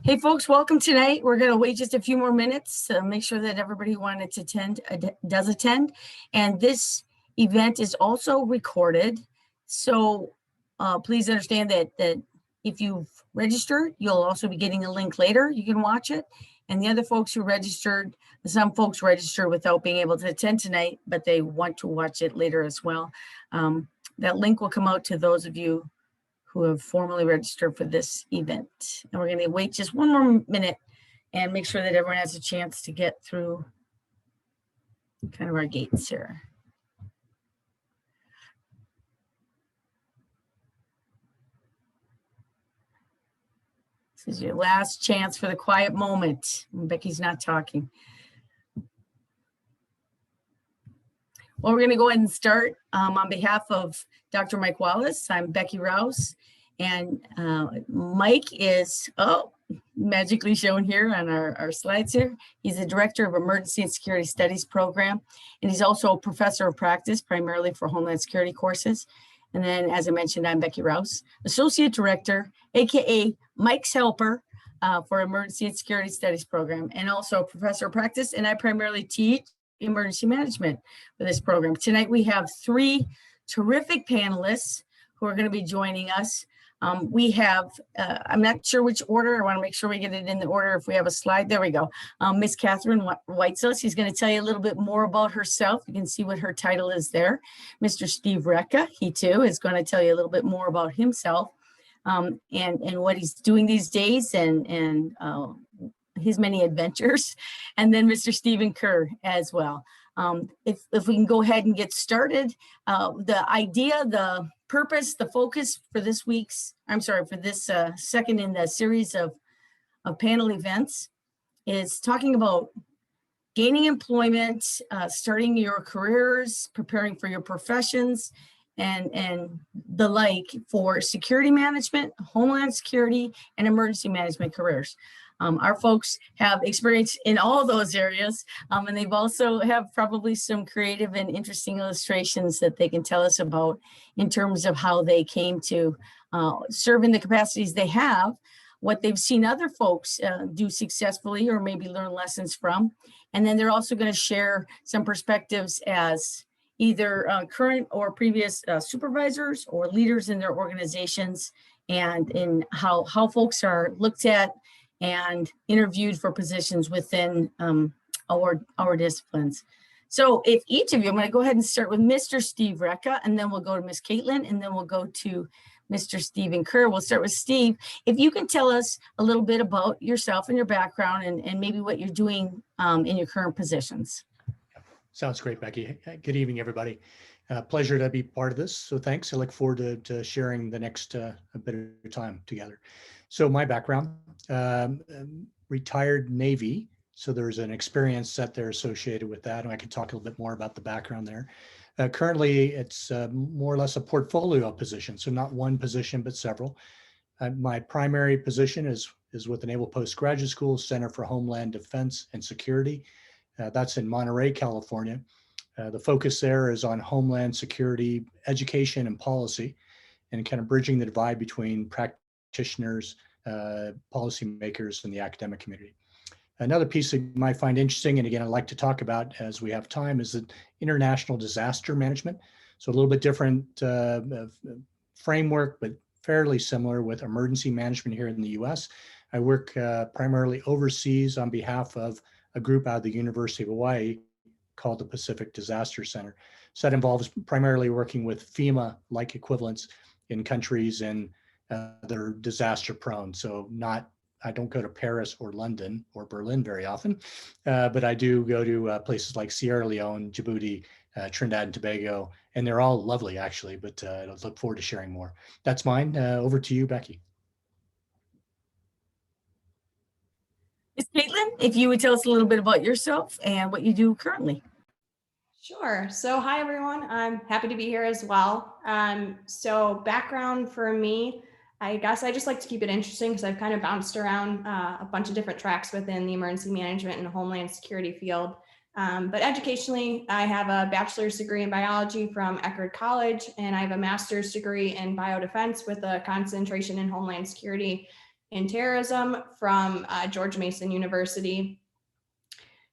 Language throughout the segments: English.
Hey folks, welcome tonight. We're going to wait just a few more minutes to make sure that everybody who wanted to attend does attend. And this event is also recorded. So please understand that if you've registered, you'll also be getting a link later. You can watch it. And the other folks who registered, some folks registered without being able to attend tonight, but they want to watch it later as well. That link will come out to those of you who have formally registered for this event. And we're going to wait just one more minute and make sure that everyone has a chance to get through kind of our gates here. This is your last chance for the quiet moment. Becky's not talking. Well, we're going to go ahead and start. On behalf of Dr. Mike Wallace, I'm Becky Rouse, and Mike is, magically shown here on our slides here. He's the Director of Emergency and Security Studies Program, and he's also a Professor of Practice, primarily for Homeland Security courses. And then, as I mentioned, I'm Becky Rouse, Associate Director, AKA Mike's helper for Emergency and Security Studies Program, and also a Professor of Practice, and I primarily teach emergency management for this program. Tonight we have three terrific panelists who are going to be joining us. We have, I'm not sure which order, I want to make sure we get it in the order if we have a slide. There we go. Miss Kaitlyn Weitzel, she's going to tell you a little bit more about herself. You can see what her title is there. Mr. Steve Recca, he too is going to tell you a little bit more about himself and what he's doing these days and his many adventures, and then Mr. Steven Kuhr as well. If we can go ahead and get started, the idea, the purpose, the focus for this second in the series of panel events is talking about gaining employment, starting your careers, preparing for your professions, and the like for security management, homeland security, and emergency management careers. Our folks have experience in all those areas, and they've also have probably some creative and interesting illustrations that they can tell us about in terms of how they came to serve in the capacities they have, what they've seen other folks do successfully or maybe learn lessons from. And then they're also going to share some perspectives as either current or previous supervisors or leaders in their organizations, and in how folks are looked at and interviewed for positions within our disciplines. So if each of you, I'm going to go ahead and start with Mr. Steve Recca, and then we'll go to Ms. Kaitlyn, and then we'll go to Mr. Steven Kuhr. We'll start with Steve. If you can tell us a little bit about yourself and your background and maybe what you're doing in your current positions. Sounds great, Becky. Good evening, everybody. Pleasure to be part of this. So thanks. I look forward to sharing the next a bit of time together. So my background, retired Navy. So there's an experience set there associated with that. And I can talk a little bit more about the background there. Currently, it's more or less a portfolio position. So not one position, but several. My primary position is with the Naval Postgraduate School Center for Homeland Defense and Security. That's in Monterey, California. The focus there is on Homeland Security, education, and policy, and kind of bridging the divide between practitioners, policymakers, and the academic community. Another piece you might find interesting, and again, I'd like to talk about as we have time, is the international disaster management. So a little bit different framework, but fairly similar with emergency management here in the US. I work primarily overseas on behalf of a group out of the University of Hawaii called the Pacific Disaster Center. So that involves primarily working with FEMA-like equivalents in countries and they're disaster prone. So I don't go to Paris or London or Berlin very often, but I do go to places like Sierra Leone, Djibouti, Trinidad and Tobago, and they're all lovely actually, but I look forward to sharing more. That's mine. Over to you, Becky. Ms. Kaitlyn, if you would tell us a little bit about yourself and what you do currently. Sure. So hi, everyone. I'm happy to be here as well. So background for me, I guess I just like to keep it interesting because I've kind of bounced around a bunch of different tracks within the emergency management and homeland security field. But educationally, I have a bachelor's degree in biology from Eckerd College, and I have a master's degree in biodefense with a concentration in homeland security in terrorism from George Mason University.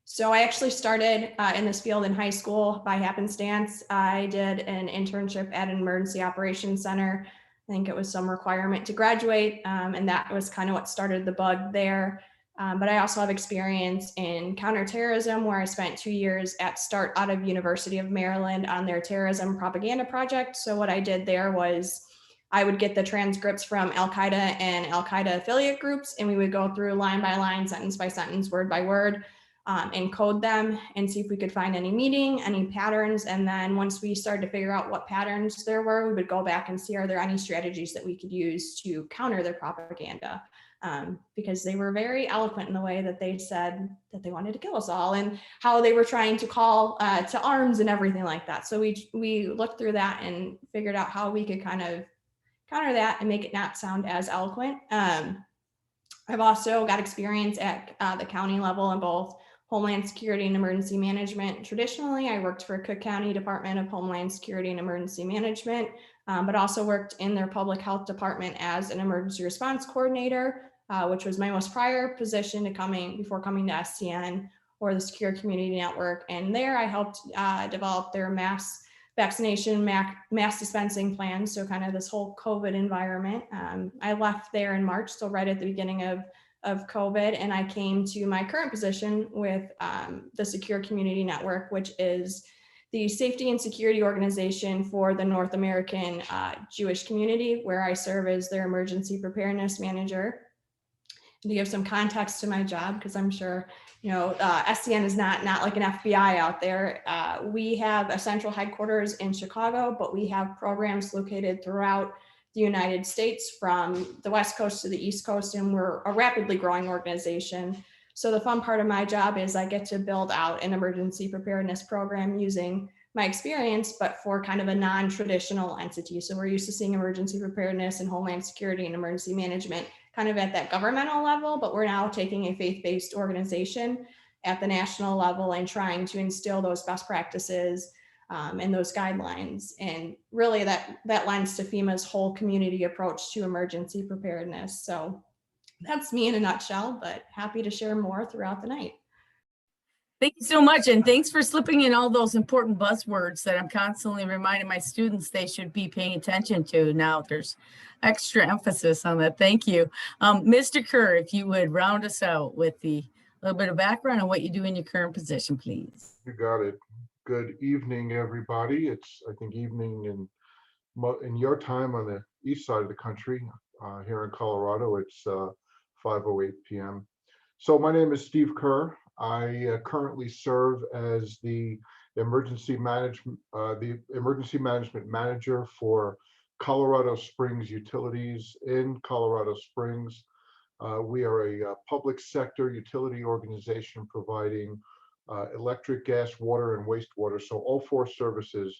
So I actually started in this field in high school by happenstance. I did an internship at an emergency operations center. I think it was some requirement to graduate, and that was kind of what started the bug there. But I also have experience in counterterrorism, where I spent 2 years at START out of University of Maryland on their terrorism propaganda project. So what I did there was I would get the transcripts from Al-Qaeda and Al-Qaeda affiliate groups, and we would go through line by line, sentence by sentence, word by word, and code them and see if we could find any meaning, any patterns. And then once we started to figure out what patterns there were, we would go back and see, are there any strategies that we could use to counter their propaganda? Because they were very eloquent in the way that they said that they wanted to kill us all and how they were trying to call to arms and everything like that. So we looked through that and figured out how we could kind of counter that and make it not sound as eloquent. I've also got experience at the county level in both Homeland Security and Emergency Management. Traditionally, I worked for Cook County Department of Homeland Security and Emergency Management, but also worked in their public health department as an emergency response coordinator, which was my most prior position before coming to SCN or the Secure Community Network. And there I helped develop their mass vaccination, mass dispensing plans. So kind of this whole COVID environment. I left there in March, so right at the beginning of COVID, and I came to my current position with the Secure Community Network, which is the safety and security organization for the North American Jewish community, where I serve as their Emergency Preparedness Manager. And to give some context to my job, because I'm sure SCN is not like an FBI out there. We have a central headquarters in Chicago, but we have programs located throughout the United States, from the West Coast to the East Coast, and we're a rapidly growing organization. So the fun part of my job is I get to build out an emergency preparedness program using my experience, but for kind of a non-traditional entity. So we're used to seeing emergency preparedness and Homeland Security and emergency management kind of at that governmental level, but we're now taking a faith-based organization at the national level and trying to instill those best practices and those guidelines. And really that lends to FEMA's whole community approach to emergency preparedness. So that's me in a nutshell, but happy to share more throughout the night. Thank you so much. And thanks for slipping in all those important buzzwords that I'm constantly reminding my students they should be paying attention to. Now there's extra emphasis on that. Thank you. Mr. Kuhr, if you would round us out with the little bit of background on what you do in your current position, please. You got it. Good evening, everybody. It's, I think, evening in your time on the east side of the country. Here in Colorado, it's 5:08 p.m. So my name is Steve Kuhr. I currently serve as the emergency management manager for Colorado Springs Utilities in Colorado Springs. We are a public sector utility organization providing electric, gas, water, and wastewater. So all four services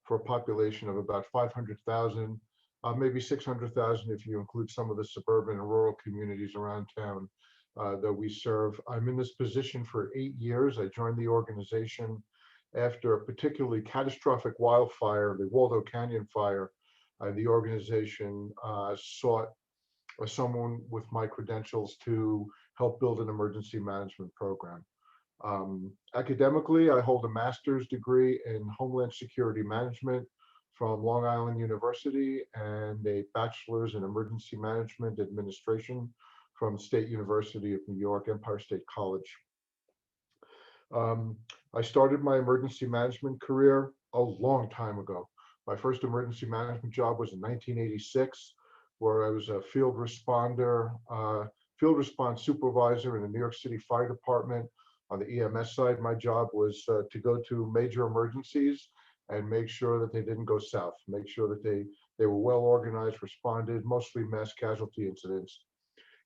for a population of about 500,000, maybe 600,000 if you include some of the suburban and rural communities around town that we serve. I'm in this position for 8 years. I joined the organization after a particularly catastrophic wildfire, the Waldo Canyon fire. The organization sought someone with my credentials to help build an emergency management program. Academically, I hold a master's degree in Homeland Security Management from Long Island University and a bachelor's in Emergency Management Administration from State University of New York, Empire State College. I started my emergency management career a long time ago. My first emergency management job was in 1986, where I was a field response supervisor in the New York City Fire Department. On the EMS side, my job was to go to major emergencies and make sure that they didn't go south, make sure that they were well organized, responded, mostly mass casualty incidents.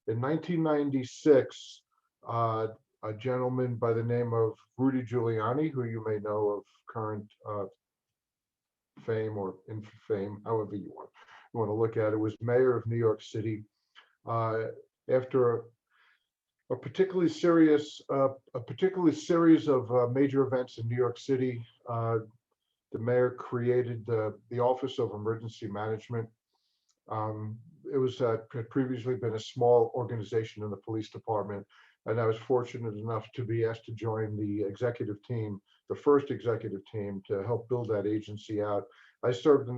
In 1996, a gentleman by the name of Rudy Giuliani, who you may know of current fame or infame, however you want to look at it, was mayor of New York City. After a particularly series of major events in New York City, the mayor created the Office of Emergency Management. It was had previously been a small organization in the police department, and I was fortunate enough to be asked to join the executive team, the first executive team, to help build that agency out. I served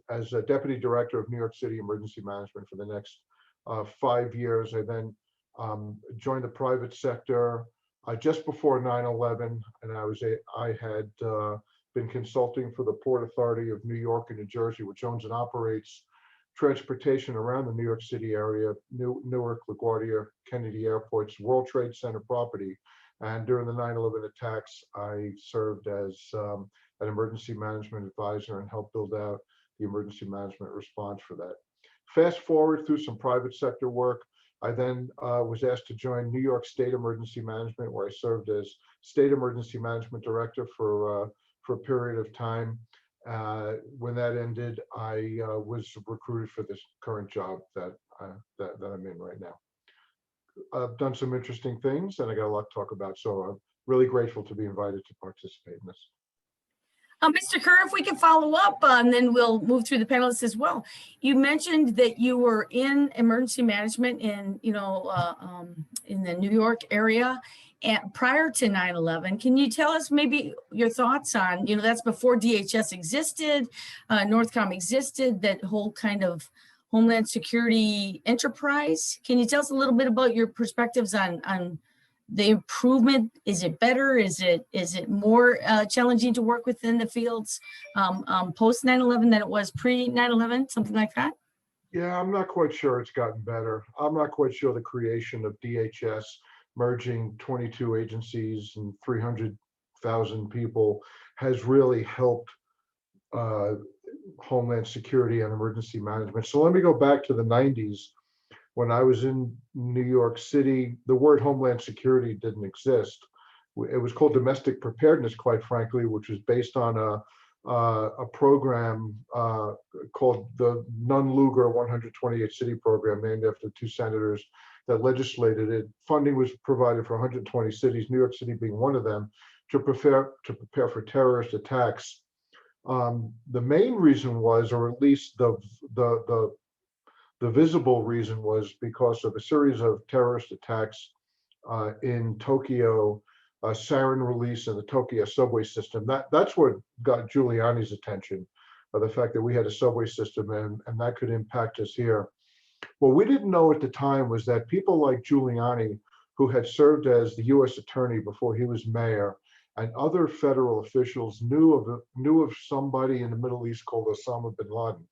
as a deputy director of New York City Emergency Management for the next 5 years. I then joined the private sector just before 9/11, and I had been consulting for the Port Authority of New York and New Jersey, which owns and operates transportation around the New York City area, Newark, LaGuardia, Kennedy airports, World Trade Center property. And during the 9/11 attacks, I served as an emergency management advisor and helped build out the emergency management response for that. Fast forward through some private sector work, I then was asked to join New York State Emergency Management, where I served as State Emergency Management Director for a period of time. When that ended, I was recruited for this current job that I'm in right now. I've done some interesting things, and I got a lot to talk about. So I'm really grateful to be invited to participate in this. Mr. Kuhr, if we can follow up, and then we'll move through the panelists as well. You mentioned that you were in emergency management in, in the New York area and prior to 9/11. Can you tell us maybe your thoughts on, that's before DHS existed, Northcom existed, that whole kind of Homeland Security enterprise? Can you tell us a little bit about your perspectives on the improvement? Is it better? Is it more challenging to work within the fields post 9/11 than it was pre 9/11, something like that? Yeah, I'm not quite sure it's gotten better. I'm not quite sure the creation of DHS, merging 22 agencies and 300,000 people, has really helped Homeland Security and emergency management. So let me go back to the 90s. When I was in New York City, the word Homeland Security didn't exist. It was called Domestic Preparedness, quite frankly, which was based on a program called the Nunn-Lugar 128 City Program, named after 2 senators that legislated it. Funding was provided for 120 cities, New York City being one of them, to prepare for terrorist attacks. The main reason was, or at least the visible reason, was because of a series of terrorist attacks in Tokyo, sarin release in the Tokyo subway system. That's what got Giuliani's attention, the fact that we had a subway system and that could impact us here. What we didn't know at the time was that people like Giuliani, who had served as the U.S. attorney before he was mayor, and other federal officials knew of somebody in the Middle East called Osama bin Laden.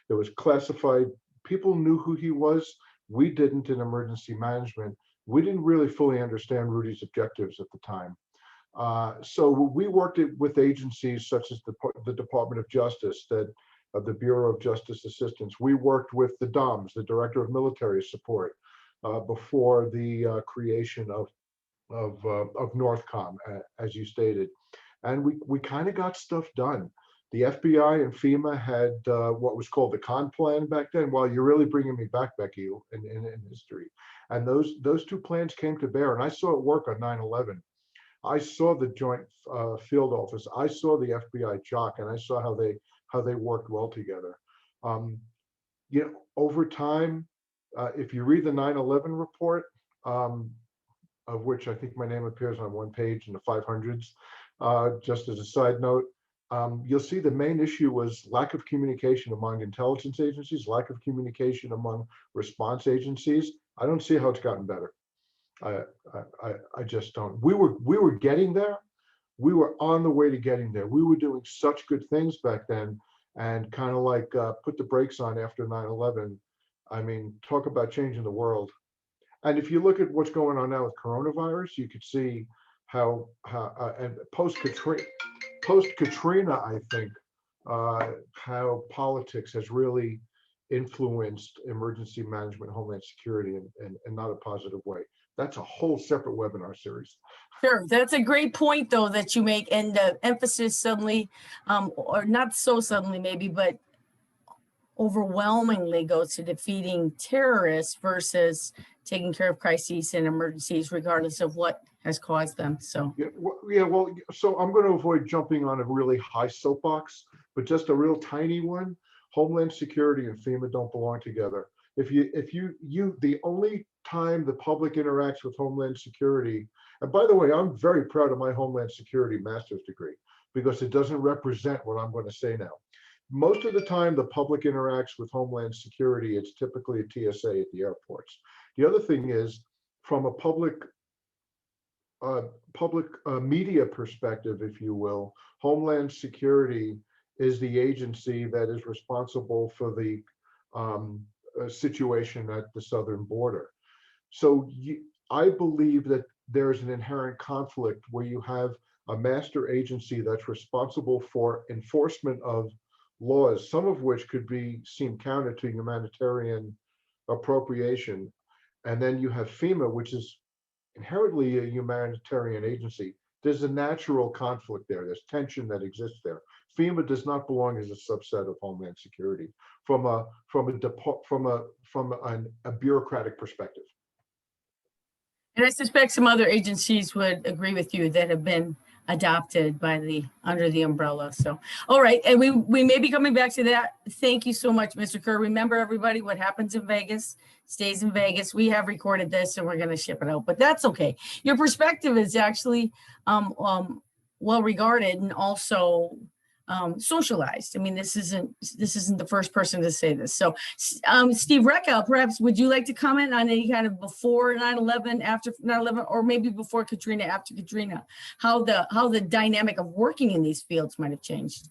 It was classified. People knew who he was. We didn't in emergency management. We didn't really fully understand Rudy's objectives at the time. So we worked with agencies such as the Department of Justice, the Bureau of Justice Assistance. We worked with the DOMS, the Director of Military Support, before the creation of Northcom, as you stated. And we kind of got stuff done. The FBI and FEMA had what was called the Con Plan back then. Well, you're really bringing me back, Becky, in history. And those 2 plans came to bear, and I saw it work on 9/11. I saw the Joint Field Office. I saw the FBI JOC, and I saw how they worked well together. Over time, if you read the 9/11 report, of which I think my name appears on one page in the 500s, just as a side note, you'll see the main issue was lack of communication among intelligence agencies, lack of communication among response agencies. I don't see how it's gotten better. I just don't. We were getting there. We were on the way to getting there. We were doing such good things back then, and kind of like put the brakes on after 9/11. I mean, talk about changing the world. And if you look at what's going on now with coronavirus, you could see how and post Katrina, I think, how politics has really influenced emergency management, Homeland Security, in not a positive way. That's a whole separate webinar series. Sure, that's a great point, though, that you make, and the emphasis suddenly, or not so suddenly maybe, but overwhelmingly goes to defeating terrorists versus taking care of crises and emergencies, regardless of what has caused them. So well, so I'm going to avoid jumping on a really high soapbox, but just a real tiny one. Homeland Security and FEMA don't belong together. The only time the public interacts with Homeland Security, and by the way, I'm very proud of my Homeland Security master's degree because it doesn't represent what I'm going to say now. Most of the time the public interacts with Homeland Security, it's typically a TSA at the airports. The other thing is, from a public media perspective, if you will, Homeland Security is the agency that is responsible for the situation at the southern border. So I believe that there's an inherent conflict where you have a master agency that's responsible for enforcement of laws, some of which could seem counter to humanitarian appropriation. And then you have FEMA, which is inherently a humanitarian agency. There's a natural conflict there. There's tension that exists there. FEMA does not belong as a subset of Homeland Security from a bureaucratic perspective. And I suspect some other agencies would agree with you that have been adopted by under the umbrella. So, all right. And we may be coming back to that. Thank you so much, Mr. Kuhr. Remember, everybody, what happens in Vegas stays in Vegas. We have recorded this and we're going to ship it out, but that's okay. Your perspective is actually well regarded and also socialized. I mean, this isn't the first person to say this. So Steve Recca, perhaps would you like to comment on any kind of before 9/11, after 9/11, or maybe before Katrina, after Katrina, how the dynamic of working in these fields might have changed?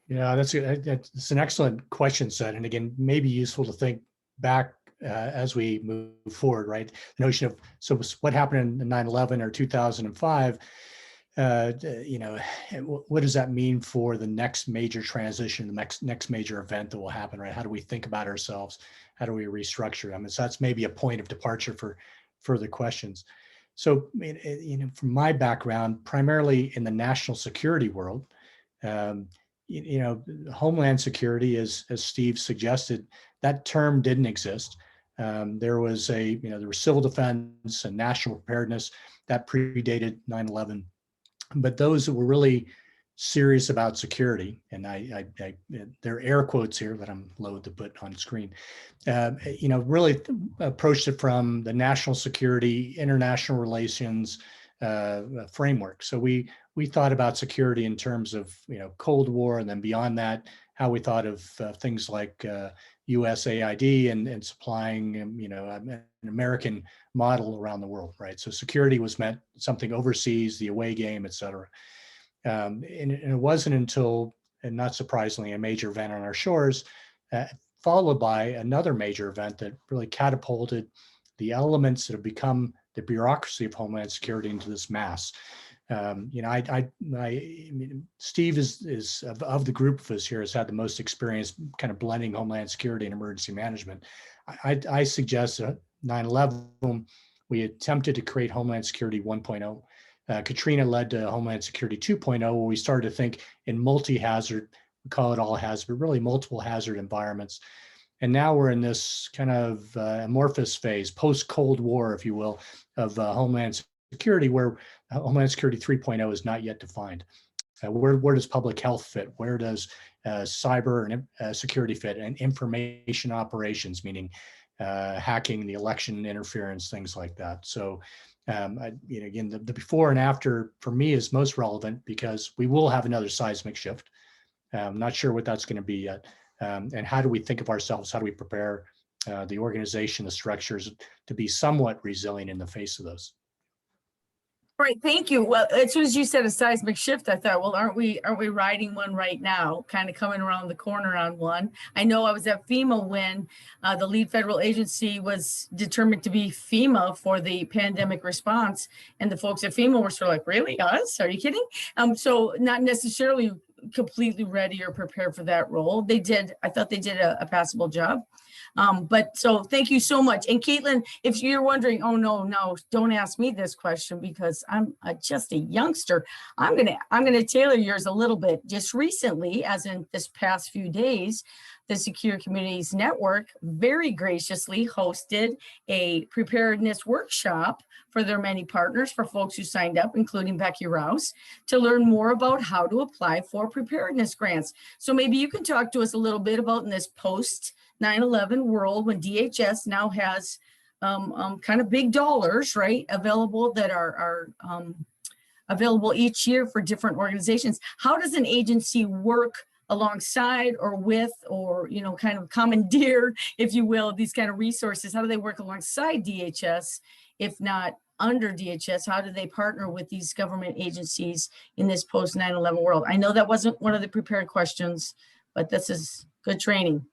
Yeah, that's an excellent question set, and again, maybe useful to think back as we move forward, right? The notion of, so what happened in 9/11 or 2005, what does that mean for the next major transition, the next major event that will happen, right? How do we think about ourselves? How do we restructure? I mean, so that's maybe a point of departure for further questions. So, from my background, primarily in the national security world, Homeland Security, as Steve suggested, that term didn't exist. There was there was civil defense and national preparedness that predated 9/11. But those that were really serious about security, and there are air quotes here that I'm loath to put on screen, really approached it from the national security, international relations framework. So we thought about security in terms of Cold War, and then beyond that, how we thought of things like USAID and supplying an American model around the world, right? So security was meant something overseas, the away game, et cetera. And it wasn't until, and not surprisingly, a major event on our shores, followed by another major event that really catapulted the elements that have become the bureaucracy of Homeland Security into this mass. Steve is of the group of us here has had the most experience kind of blending Homeland Security and emergency management. I suggest that 9/11, we attempted to create Homeland Security 1.0. Katrina led to Homeland Security 2.0, where we started to think in multi-hazard, we call it all hazard, but really multiple hazard environments. And now we're in this kind of amorphous phase, post-Cold War, if you will, of Homeland Security, where Homeland Security 3.0 is not yet defined. Where does public health fit? Where does cyber and security fit? And information operations, meaning hacking, the election interference, things like that. So again, the before and after for me is most relevant because we will have another seismic shift. I'm not sure what that's going to be yet. And how do we think of ourselves? How do we prepare the organization, the structures to be somewhat resilient in the face of those? All right, thank you. Well, as soon as you said a seismic shift, I thought, well, aren't we riding one right now, kind of coming around the corner on one? I know I was at FEMA when the lead federal agency was determined to be FEMA for the pandemic response, and the folks at FEMA were sort of like, really, us? Are you kidding? So not necessarily completely ready or prepared for that role. I thought they did a passable job. But so thank you so much. And Kaitlyn, if you're wondering, oh no, don't ask me this question because I'm just a youngster. I'm gonna tailor yours a little bit. Just recently, as in this past few days, the Secure Communities Network very graciously hosted a preparedness workshop for their many partners, for folks who signed up, including Becky Rouse, to learn more about how to apply for preparedness grants. So maybe you can talk to us a little bit about, in this post 9/11 world, when DHS now has kind of big dollars, right, available, that are available each year for different organizations. How does an agency work alongside or with, or, you know, kind of commandeer, if you will, these kind of resources? How do they work alongside DHS, if not under DHS? How do they partner with these government agencies in this post 9/11 world? I know that wasn't one of the prepared questions, but this is good training.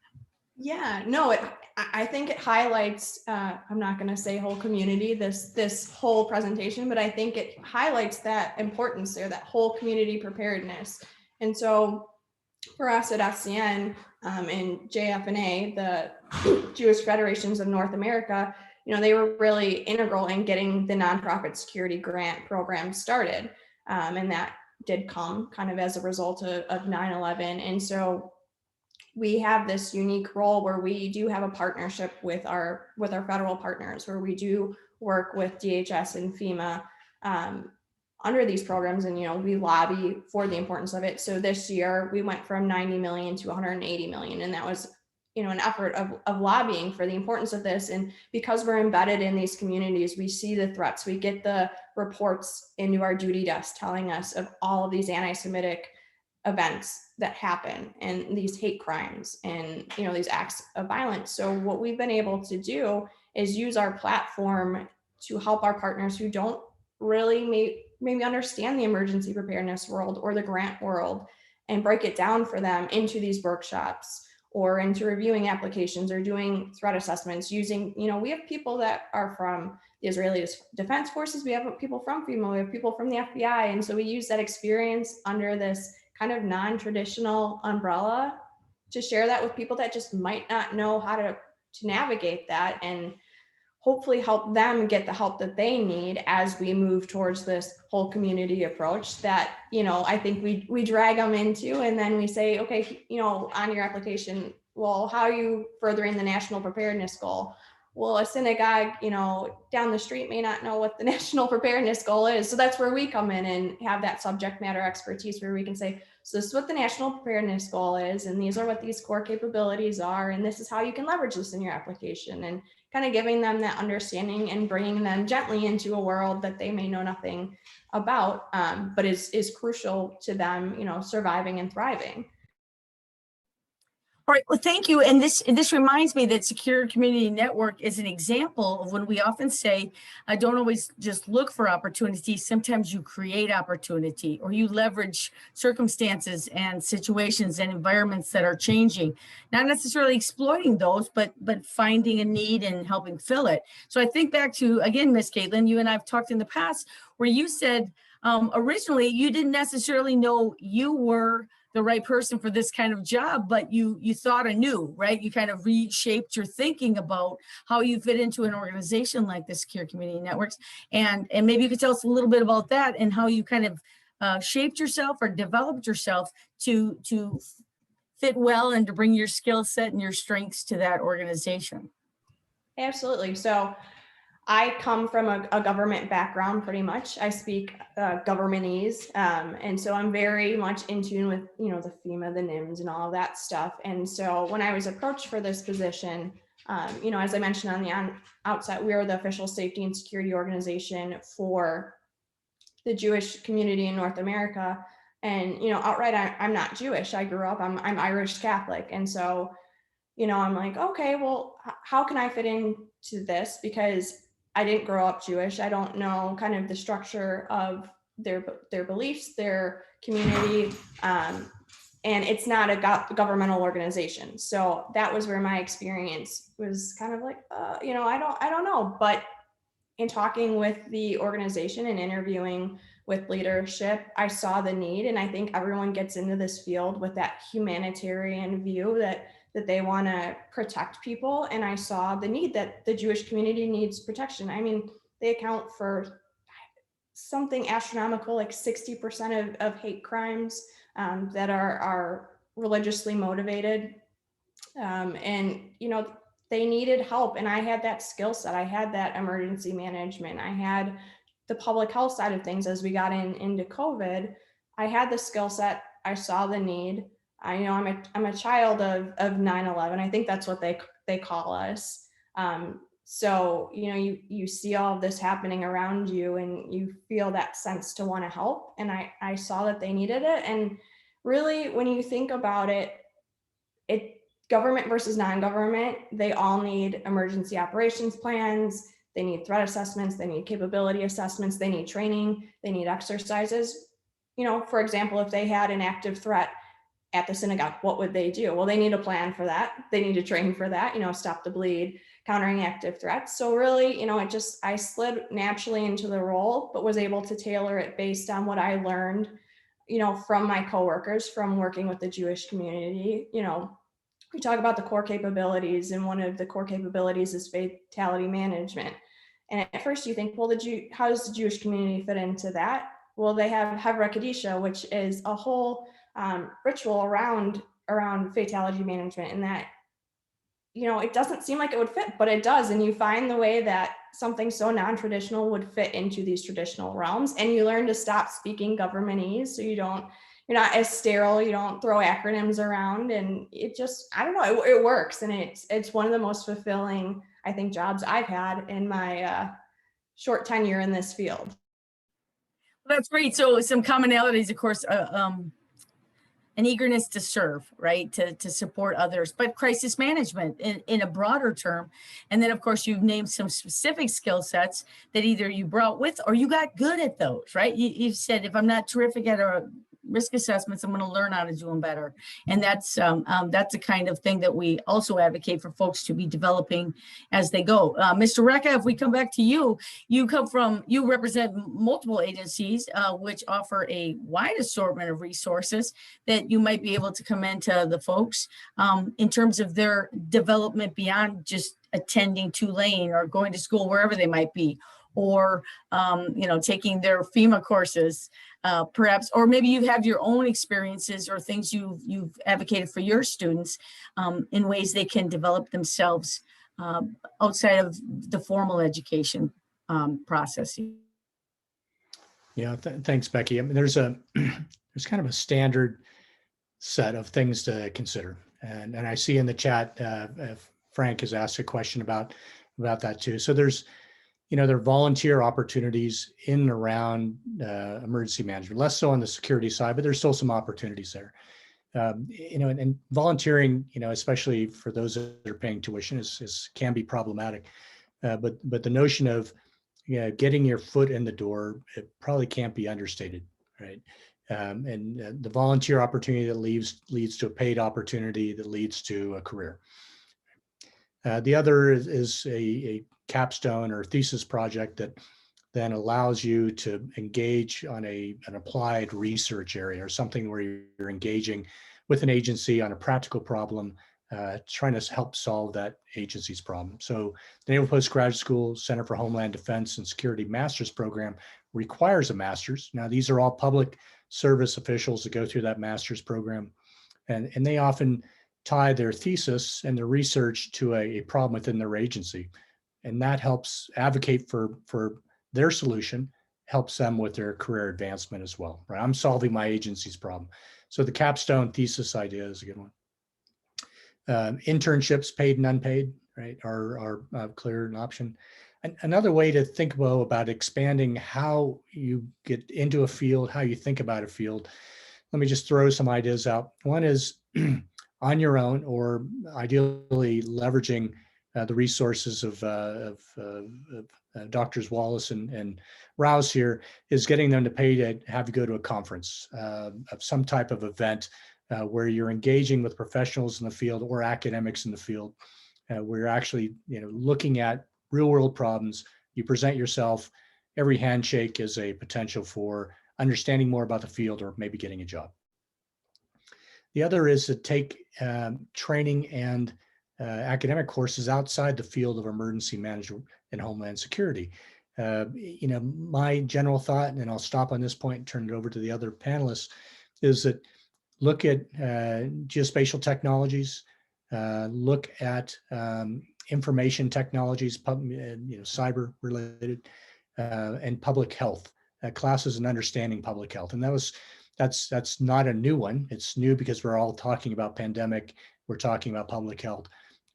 Yeah, no, I think it highlights, I'm not going to say whole community, this whole presentation, but I think it highlights that importance there, that whole community preparedness. And so for us at SCN and JFNA, the Jewish Federations of North America, you know, they were really integral in getting the nonprofit security grant program started. And that did come kind of as a result of 9/11. And so we have this unique role where we do have a partnership with our federal partners, where we do work with DHS and FEMA under these programs, and, you know, we lobby for the importance of it. So this year we went from 90 million to 180 million, and that was, you know, an effort of lobbying for the importance of this. And because we're embedded in these communities, we see the threats, we get the reports into our duty desk telling us of all of these anti-Semitic events that happen, and these hate crimes, and, you know, these acts of violence. So what we've been able to do is use our platform to help our partners who don't really maybe understand the emergency preparedness world or the grant world, and break it down for them into these workshops, or into reviewing applications, or doing threat assessments using, you know, we have people that are from the Israeli Defense Forces, we have people from FEMA, we have people from the FBI. And so we use that experience under this kind of non-traditional umbrella to share that with people that just might not know how to navigate that, and hopefully help them get the help that they need as we move towards this whole community approach that, you know, I think we drag them into, and then we say, okay, you know, on your application, well, how are you furthering the national preparedness goal? Well, a synagogue, you know, down the street may not know what the national preparedness goal is. So that's where we come in and have that subject matter expertise, where we can say, so this is what the national preparedness goal is, and these are what these core capabilities are, and this is how you can leverage this in your application, and kind of giving them that understanding and bringing them gently into a world that they may know nothing about, but is crucial to them, you know, surviving and thriving. All right, well, thank you. And this reminds me that Secure Community Network is an example of when we often say, I don't always just look for opportunities. Sometimes you create opportunity, or you leverage circumstances and situations and environments that are changing, not necessarily exploiting those, but finding a need and helping fill it. So I think back to, again, Miss Kaitlyn, you and I've talked in the past where you said originally you didn't necessarily know you were the right person for this kind of job, but you thought anew, right? You kind of reshaped your thinking about how you fit into an organization like the Secure Community Networks. And maybe you could tell us a little bit about that, and how you kind of shaped yourself or developed yourself to fit well and to bring your skill set and your strengths to that organization. Absolutely. So I come from a government background, pretty much. I speak governmentese, and so I'm very much in tune with, you know, the FEMA, the NIMS, and all of that stuff. And so when I was approached for this position, you know, as I mentioned on the outset, we are the official safety and security organization for the Jewish community in North America. And, you know, outright, I'm not Jewish. I grew up, I'm Irish Catholic, and so, you know, I'm like, okay, well, how can I fit into this? Because I didn't grow up Jewish. I don't know kind of the structure of their beliefs, their community, and it's not a governmental organization. So that was where my experience was kind of like, you know, I don't know. But in talking with the organization and interviewing with leadership, I saw the need, and I think everyone gets into this field with that humanitarian view that they want to protect people. And I saw the need that the Jewish community needs protection. I mean, they account for something astronomical, like 60% of hate crimes that are religiously motivated. And, they needed help. And I had that skill set. I had that emergency management. I had the public health side of things as we got into COVID. I had the skill set. I saw the need. I'm a child of 9/11. I think that's what they call us. So, you see all of this happening around you and you feel that sense to want to help. And I saw that they needed it. And really, when you think about it, government versus non-government, they all need emergency operations plans. They need threat assessments. They need capability assessments. They need training. They need exercises. For example, if they had an active threat at the synagogue, what would they do? Well, they need a plan for that. They need to train for that, stop the bleed, countering active threats. So really, I slid naturally into the role, but was able to tailor it based on what I learned, from my coworkers, from working with the Jewish community. We talk about the core capabilities, and one of the core capabilities is fatality management. And at first you think, well, how does the Jewish community fit into that? Well, they have Hevra Kadisha, which is a whole ritual around fatality management, and that, it doesn't seem like it would fit, but it does. And you find the way that something so non-traditional would fit into these traditional realms, and you learn to stop speaking governmentese, so you're not as sterile, you don't throw acronyms around, and it just, I don't know, it works. And it's one of the most fulfilling, I think, jobs I've had in my short tenure in this field. Well, that's great. So some commonalities, of course, an eagerness to serve, right? To support others, but crisis management in a broader term. And then, of course, you've named some specific skill sets that either you brought with or you got good at those, right? You've said, if I'm not terrific at risk assessments, I'm going to learn how to do them better. And that's the kind of thing that we also advocate for folks to be developing as they go. Mr. Recca, if we come back to you, you represent multiple agencies, which offer a wide assortment of resources that you might be able to commend to the folks in terms of their development beyond just attending Tulane or going to school wherever they might be, or taking their FEMA courses, perhaps, or maybe you have your own experiences or things you've advocated for your students in ways they can develop themselves outside of the formal education process. Yeah, thanks, Becky. I mean, there's kind of a standard set of things to consider, and I see in the chat Frank has asked a question about that too. So there are volunteer opportunities in and around emergency management, less so on the security side, but there's still some opportunities there. And volunteering, especially for those that are paying tuition, can be problematic. But the notion of getting your foot in the door, it probably can't be understated, right? And the volunteer opportunity that leads to a paid opportunity that leads to a career. The other is a capstone or thesis project that then allows you to engage on an applied research area, or something where you're engaging with an agency on a practical problem, trying to help solve that agency's problem. So the Naval Postgraduate School Center for Homeland Defense and Security Master's Program requires a master's. Now, these are all public service officials that go through that master's program, and they often tie their thesis and their research to a problem within their agency. And that helps advocate for their solution, helps them with their career advancement as well, right? I'm solving my agency's problem. So the capstone thesis idea is a good one. Internships, paid and unpaid, right, are clear an option. Another way to think about expanding how you get into a field, how you think about a field. Let me just throw some ideas out. One is on your own, or ideally leveraging the resources of Drs. Wallace and Rouse here, is getting them to pay to have you go to a conference of some type of event where you're engaging with professionals in the field or academics in the field, where you're actually looking at real world problems. You present yourself. Every handshake is a potential for understanding more about the field or maybe getting a job. The other is to take training and academic courses outside the field of emergency management and Homeland Security. My general thought, and I'll stop on this point and turn it over to the other panelists, is that look at geospatial technologies, look at information technologies, cyber related, and public health classes and understanding public health. And that's not a new one. It's new because we're all talking about pandemic. We're talking about public health.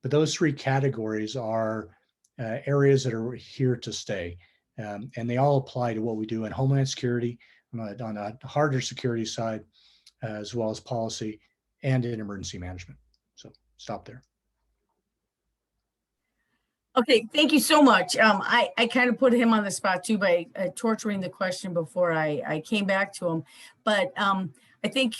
But those three categories are areas that are here to stay. And they all apply to what we do in Homeland Security, on a harder security side, as well as policy and in emergency management. So stop there. Okay, thank you so much. I kind of put him on the spot too by torturing the question before I came back to him. But I think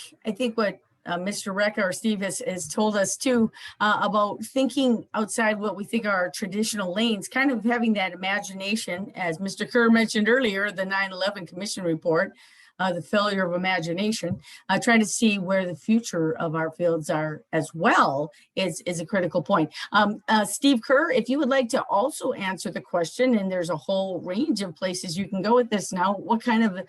what Mr. Recca or Steve has told us too about thinking outside what we think are our traditional lanes, kind of having that imagination, as Mr. Kuhr mentioned earlier, the 9/11 Commission report, the failure of imagination, trying to see where the future of our fields are as well is a critical point. Steve Kuhr, if you would like to also answer the question, and there's a whole range of places you can go with this now, what kind of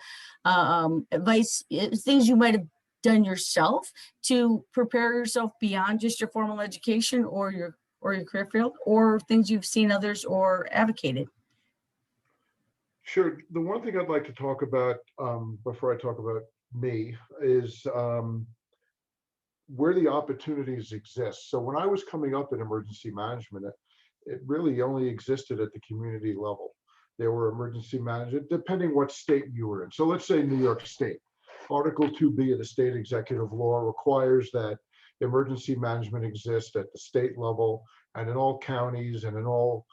advice, things you might have done yourself to prepare yourself beyond just your formal education or your career field, or things you've seen others or advocated? Sure. The one thing I'd like to talk about before I talk about me is where the opportunities exist. So when I was coming up in emergency management, it really only existed at the community level. There were emergency managers, depending what state you were in. So let's say New York State. Article 2B of the state executive law requires that emergency management exists at the state level and in all counties and in all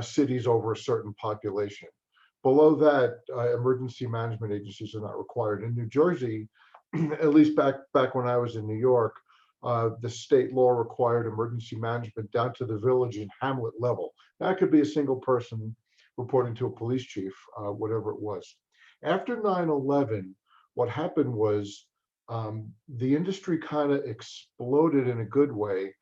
cities over a certain population. Below that, emergency management agencies are not required. In New Jersey, at least back when I was in New York, the state law required emergency management down to the village and hamlet level. That could be a single person reporting to a police chief, whatever it was. After 9/11, what happened was the industry kind of exploded in a good way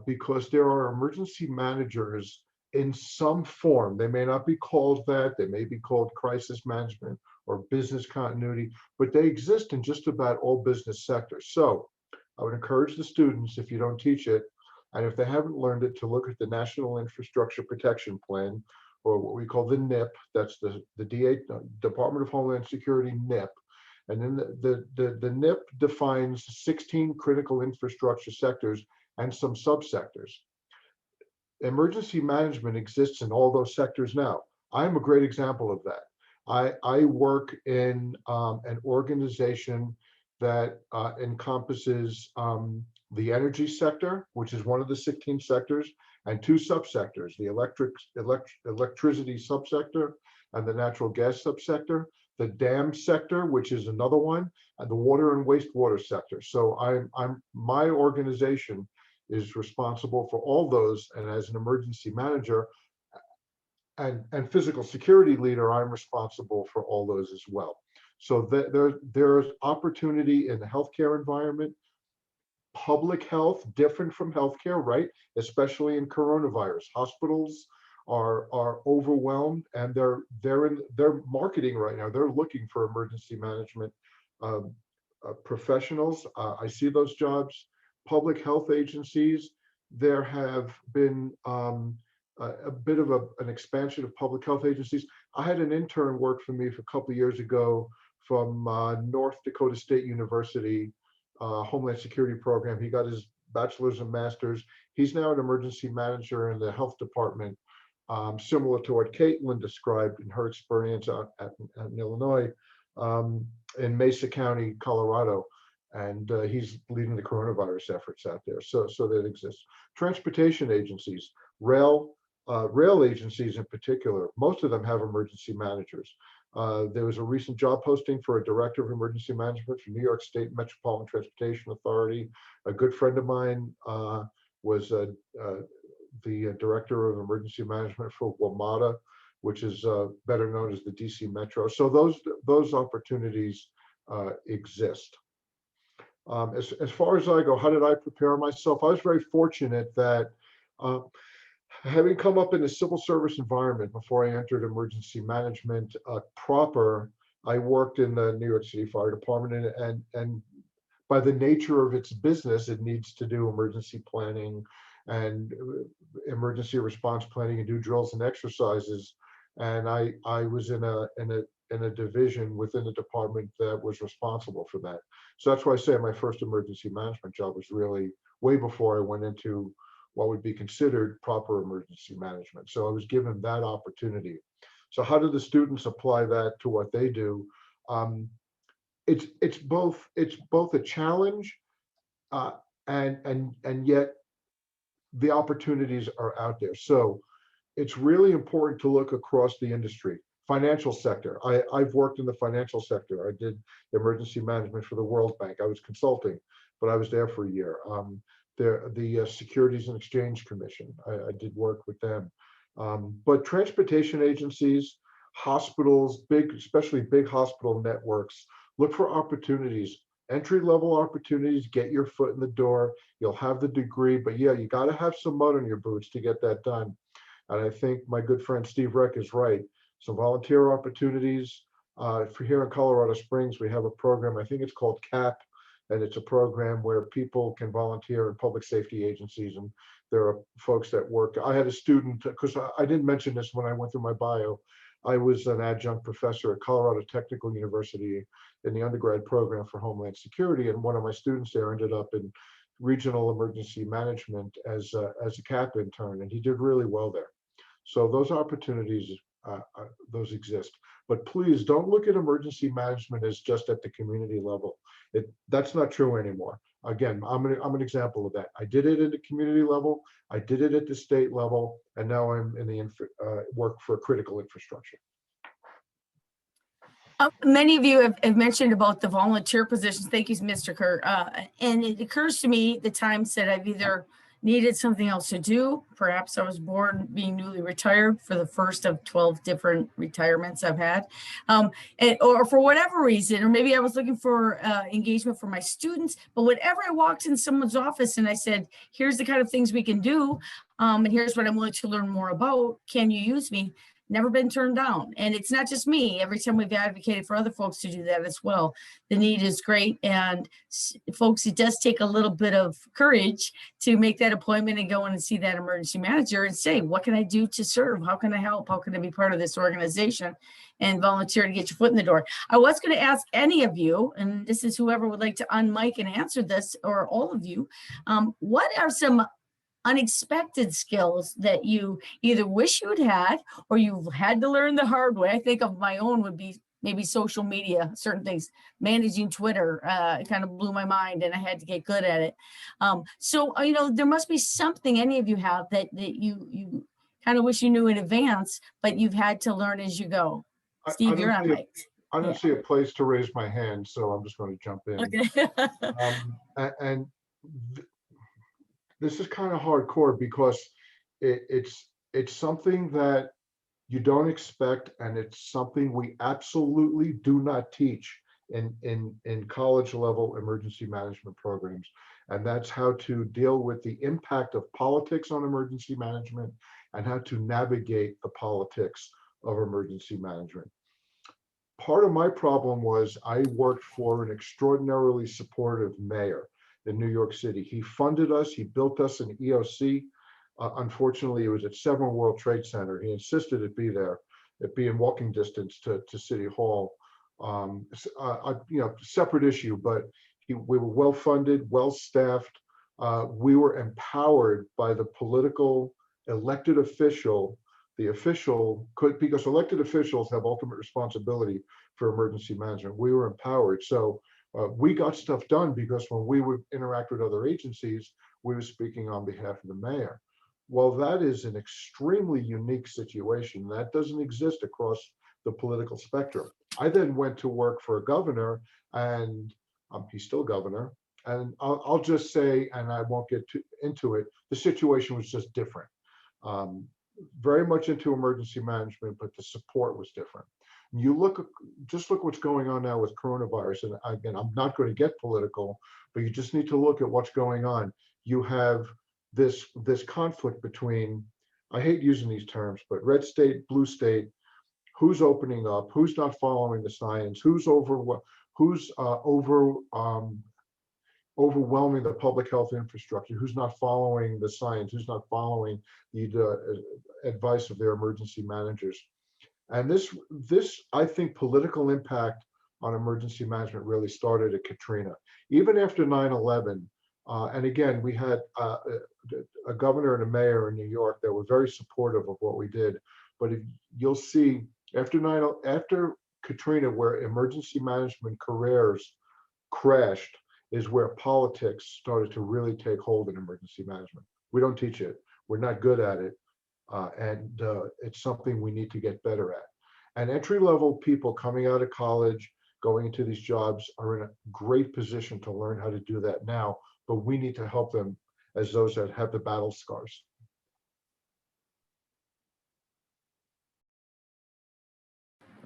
because there are emergency managers in some form. They may not be called that, they may be called crisis management or business continuity, but they exist in just about all business sectors. So I would encourage the students, if you don't teach it, and if they haven't learned it, to look at the National Infrastructure Protection Plan, or what we call the NIP. That's the Department of Homeland Security NIP. And then the NIP defines 16 critical infrastructure sectors and some subsectors. Emergency management exists in all those sectors now. I'm a great example of that. I work in an organization that encompasses the energy sector, which is one of the 16 sectors, and two subsectors, the electricity subsector and the natural gas subsector, the dam sector, which is another one, and the water and wastewater sector. So my organization is responsible for all those, and as an emergency manager and physical security leader, I'm responsible for all those as well. So there's opportunity in the healthcare environment. Public health, different from healthcare, right? Especially in coronavirus. Hospitals are overwhelmed, and they're marketing right now. They're looking for emergency management professionals. I see those jobs. Public health agencies, there have been a bit of an expansion of public health agencies. I had an intern work for me for a couple of years ago from North Dakota State University Homeland Security program. He got his bachelor's and master's. He's now an emergency manager in the health department, similar to what Kaitlyn described in her experience in Illinois, in Mesa County, Colorado. And he's leading the coronavirus efforts out there. So that exists. Transportation agencies, rail agencies in particular, most of them have emergency managers. There was a recent job posting for a director of emergency management for New York State Metropolitan Transportation Authority. A good friend of mine was the director of emergency management for WMATA, which is better known as the DC Metro. So those opportunities exist. As far as I go, how did I prepare myself? I was very fortunate that having come up in the civil service environment before I entered emergency management proper, I worked in the New York City Fire Department, and by the nature of its business, it needs to do emergency planning and emergency response planning and do drills and exercises. And I was in a division within the department that was responsible for that. So that's why I say my first emergency management job was really way before I went into what would be considered proper emergency management. So I was given that opportunity. So how do the students apply that to what they do? It's both a challenge and yet the opportunities are out there. So it's really important to look across the industry. Financial sector. I've worked in the financial sector. I did emergency management for the World Bank. I was consulting, but I was there for a year. The Securities and Exchange Commission. I did work with them. But transportation agencies, hospitals, especially big hospital networks, look for opportunities, entry-level opportunities, get your foot in the door. You'll have the degree, but yeah, you got to have some mud on your boots to get that done. And I think my good friend Steve Recca is right. Some volunteer opportunities. For here in Colorado Springs, we have a program, I think it's called CAP, and it's a program where people can volunteer in public safety agencies. And there are folks that work. I had a student, because I didn't mention this when I went through my bio, I was an adjunct professor at Colorado Technical University in the undergrad program for Homeland Security. And one of my students there ended up in regional emergency management as a CAP intern, and he did really well there. So those opportunities, those exist. But please don't look at emergency management as just at the community level. That's not true anymore. Again, I'm an example of that. I did it at the community level, I did it at the state level, and now I'm in the work for critical infrastructure. Many of you have mentioned about the volunteer positions. Thank you, Mr. Kuhr. And it occurs to me the times that I've either needed something else to do. Perhaps I was born being newly retired for the first of 12 different retirements I've had, or for whatever reason, or maybe I was looking for engagement for my students. But whenever I walked in someone's office and I said, here's the kind of things we can do, and here's what I'm willing to learn more about, can you use me? Never been turned down. And it's not just me. Every time we've advocated for other folks to do that as well. The need is great. And folks, it does take a little bit of courage to make that appointment and go in and see that emergency manager and say, what can I do to serve? How can I help? How can I be part of this organization? And volunteer to get your foot in the door. I was going to ask any of you, and this is whoever would like to unmic and answer this, or all of you, what are some unexpected skills that you either wish you'd had or you've had to learn the hard way? I think of my own would be maybe social media, certain things, managing Twitter, it kind of blew my mind and I had to get good at it. So, there must be something any of you have that you kind of wish you knew in advance, but you've had to learn as you go. Steve, you're on mic. I don't see a place to raise my hand, so I'm just going to jump in. Okay. This is kind of hardcore because it's something that you don't expect, and it's something we absolutely do not teach in college level emergency management programs. And that's how to deal with the impact of politics on emergency management and how to navigate the politics of emergency management. Part of my problem was I worked for an extraordinarily supportive mayor in New York City. He funded us, he built us an EOC. Unfortunately, it was at 7 World Trade Center. He insisted it be there, it be in walking distance to City Hall. Separate issue, but we were well funded, well staffed. We were empowered by the political elected official. The official could, because elected officials have ultimate responsibility for emergency management. We were empowered. So we got stuff done because when we would interact with other agencies, we were speaking on behalf of the mayor. Well, that is an extremely unique situation. That doesn't exist across the political spectrum. I then went to work for a governor, and he's still governor. And I'll just say, and I won't get into it, the situation was just different. Very much into emergency management, but the support was different. You just look what's going on now with coronavirus. And again, I'm not going to get political, but you just need to look at what's going on. You have this conflict between, I hate using these terms, but red state, blue state, who's opening up, who's not following the science, who's over what, who's over overwhelming the public health infrastructure, who's not following the science, who's not following the advice of their emergency managers. And this, I think, political impact on emergency management really started at Katrina. Even after 9/11, and again, we had a governor and a mayor in New York that were very supportive of what we did. But you'll see after Katrina, where emergency management careers crashed, is where politics started to really take hold in emergency management. We don't teach it. We're not good at it. And it's something we need to get better at. And entry-level people coming out of college, going into these jobs, are in a great position to learn how to do that now, but we need to help them as those that have the battle scars.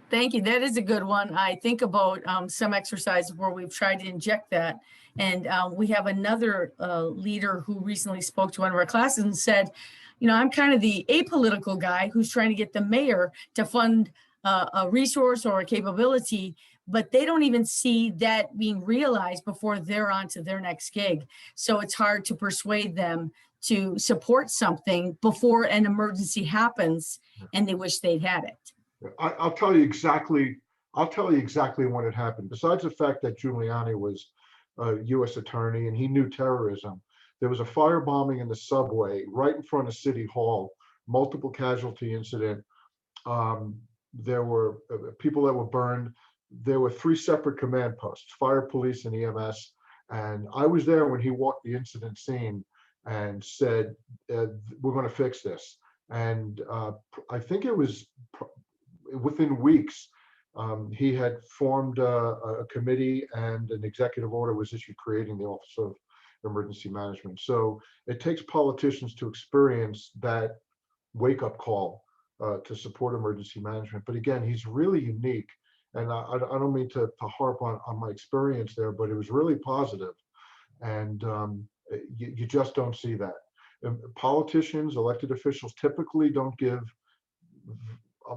Thank you. That is a good one. I think about some exercises where we've tried to inject that. And we have another leader who recently spoke to one of our classes and said, you know, I'm kind of the apolitical guy who's trying to get the mayor to fund a resource or a capability, but they don't even see that being realized before they're on to their next gig. So it's hard to persuade them to support something before an emergency happens and they wish they'd had it. I'll tell you exactly when it happened. Besides the fact that Giuliani was a U.S. attorney and he knew terrorism, there was a firebombing in the subway right in front of City Hall, multiple casualty incident. There were people that were burned. There were 3 separate command posts, fire, police, and EMS. And I was there when he walked the incident scene and said, we're going to fix this. And I think it was within weeks, he had formed a committee and an executive order was issued creating the Office of Emergency Management. So it takes politicians to experience that wake-up call to support emergency management. But again, he's really unique. And I don't mean to harp on my experience there, but it was really positive. And you just don't see that. Politicians, elected officials typically don't give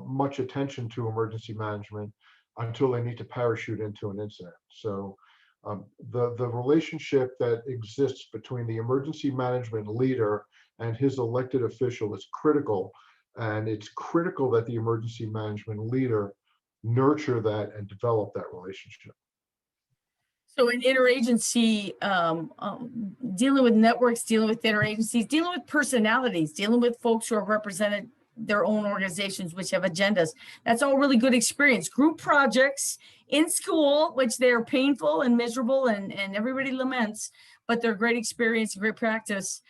much attention to emergency management until they need to parachute into an incident. So the relationship that exists between the emergency management leader and his elected official is critical. And it's critical that the emergency management leader nurture that and develop that relationship. So in interagency, dealing with networks, dealing with interagencies, dealing with personalities, dealing with folks who are represented their own organizations, which have agendas. That's all really good experience. Group projects in school, which they're painful and miserable and everybody laments, but they're great experience, great practice,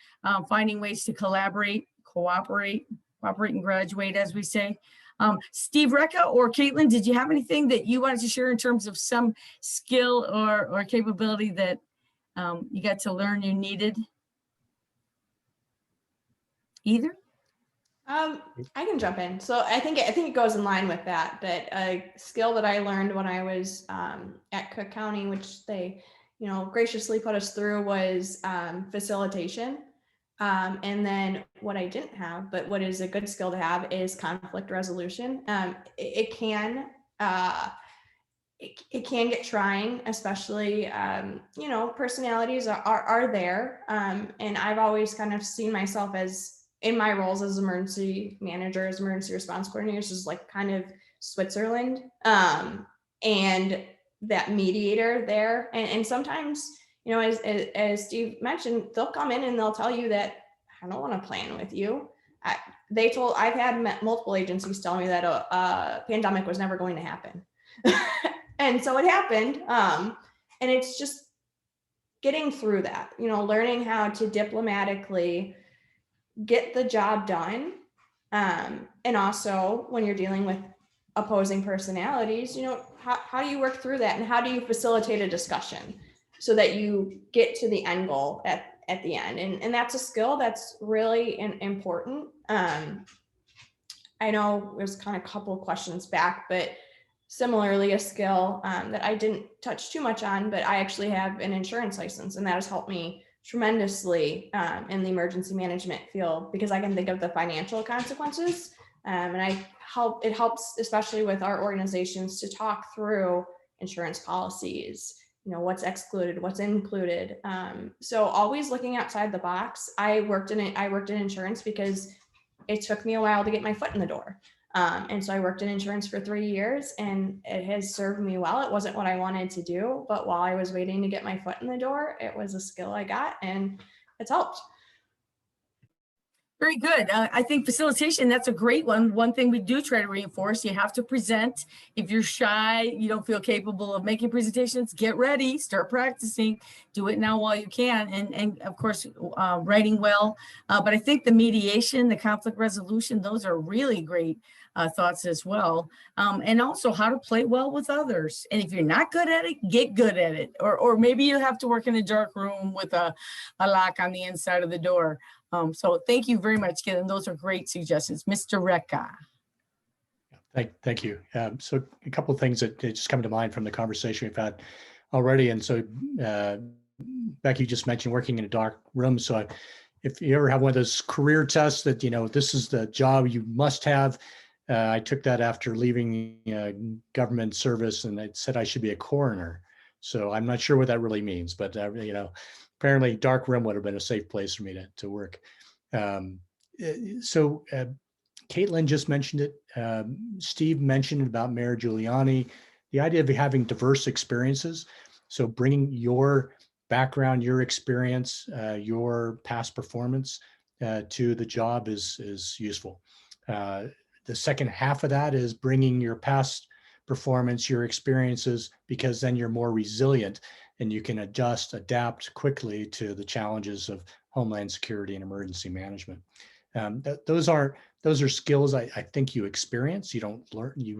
finding ways to collaborate, cooperate and graduate, as we say. Steve, Recca, or Kaitlyn, did you have anything that you wanted to share in terms of some skill or capability that you got to learn you needed? Either? I can jump in. So I think it goes in line with that. But a skill that I learned when I was at Cook County, which they, graciously put us through, was facilitation. And then what I didn't have, but what is a good skill to have, is conflict resolution. It can get trying, especially personalities are there. And I've always kind of seen myself as, in my roles as emergency managers, emergency response coordinators, is like kind of Switzerland, and that mediator there. And sometimes, as Steve mentioned, they'll come in and they'll tell you that I don't want to plan with you. I've had multiple agencies tell me that a pandemic was never going to happen. And so it happened. And it's just getting through that, learning how to diplomatically get the job done. And also when you're dealing with opposing personalities, how do you work through that, and how do you facilitate a discussion so that you get to the end goal at the end? And that's a skill that's really important. I know there's kind of a couple of questions back, but similarly, a skill that I didn't touch too much on, but I actually have an insurance license, and that has helped me tremendously in the emergency management field, because I can think of the financial consequences. And it helps, especially with our organizations, to talk through insurance policies, what's excluded, what's included. So always looking outside the box. I worked in insurance because it took me a while to get my foot in the door. And so I worked in insurance for 3 years, and it has served me well. It wasn't what I wanted to do, but while I was waiting to get my foot in the door, it was a skill I got, and it's helped. Very good. I think facilitation, that's a great one. One thing we do try to reinforce, you have to present. If you're shy, you don't feel capable of making presentations, get ready, start practicing, do it now while you can. And of course, writing well. But I think the mediation, the conflict resolution, those are really great thoughts as well. And also how to play well with others. And if you're not good at it, get good at it. Or maybe you have to work in a dark room with a lock on the inside of the door. So thank you very much, Kaitlyn. Those are great suggestions. Mr. Recca. Thank you. So a couple of things that just come to mind from the conversation we've had already. And so Becky just mentioned working in a dark room. So if you ever have one of those career tests that, this is the job you must have, I took that after leaving government service, and it said I should be a coroner. So I'm not sure what that really means, but apparently dark room would have been a safe place for me to work. So Kaitlyn just mentioned it. Steve mentioned it about Mayor Giuliani, the idea of having diverse experiences. So bringing your background, your experience, your past performance to the job is useful. The second half of that is bringing your past performance, your experiences, because then you're more resilient and you can adapt quickly to the challenges of Homeland Security and emergency management. Those are skills I think you experience. You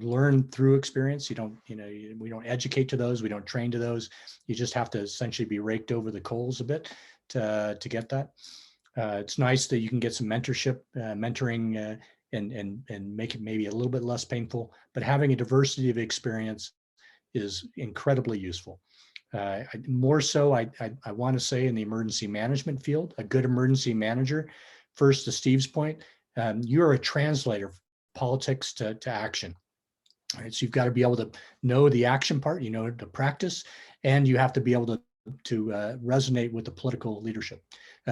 learn through experience. We don't educate to those. We don't train to those. You just have to essentially be raked over the coals a bit to get that. It's nice that you can get some mentorship, mentoring, and make it maybe a little bit less painful. But having a diversity of experience is incredibly useful. More so, I want to say in the emergency management field, a good emergency manager, first to Steve's point, you're a translator of politics to action. Right? So you've got to be able to know the action part, to practice, and you have to be able to resonate with the political leadership.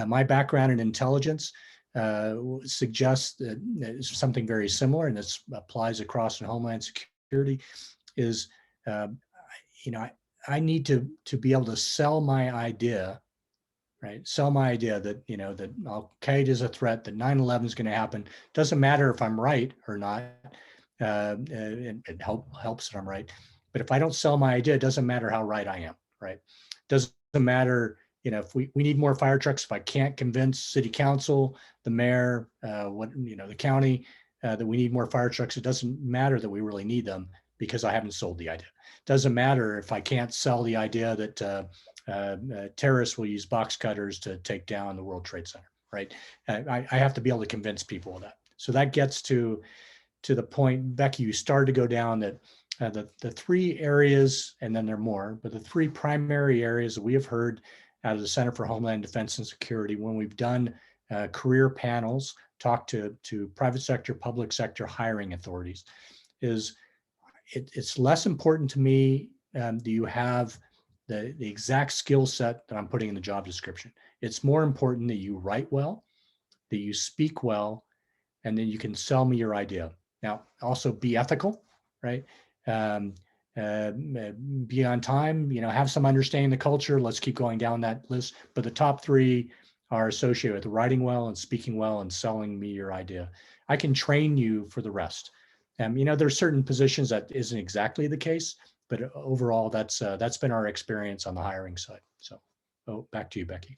My background in intelligence suggests that something very similar, and this applies across in Homeland Security, is I need to be able to sell my idea, right? Sell my idea that, that Al-Qaeda is a threat, that 9/11 is going to happen. Doesn't matter if I'm right or not. It helps that I'm right. But if I don't sell my idea, it doesn't matter how right I am, right? Doesn't matter, if we need more fire trucks, if I can't convince city council, the mayor, the county, that we need more fire trucks, it doesn't matter that we really need them because I haven't sold the idea. Doesn't matter if I can't sell the idea that terrorists will use box cutters to take down the World Trade Center, right? I have to be able to convince people of that. So that gets to the point, Becky, you started to go down that the three areas, and then there are more, but the three primary areas that we have heard out of the Center for Homeland Defense and Security when we've done career panels, talked to private sector, public sector hiring authorities, is it's less important to me do you have the exact skill set that I'm putting in the job description. It's more important that you write well, that you speak well, and then you can sell me your idea. Now, also be ethical, right? Be on time, have some understanding of the culture. Let's keep going down that list. But the top three are associated with writing well and speaking well and selling me your idea. I can train you for the rest. There's certain positions that isn't exactly the case, but overall, that's been our experience on the hiring side. So, back to you, Becky.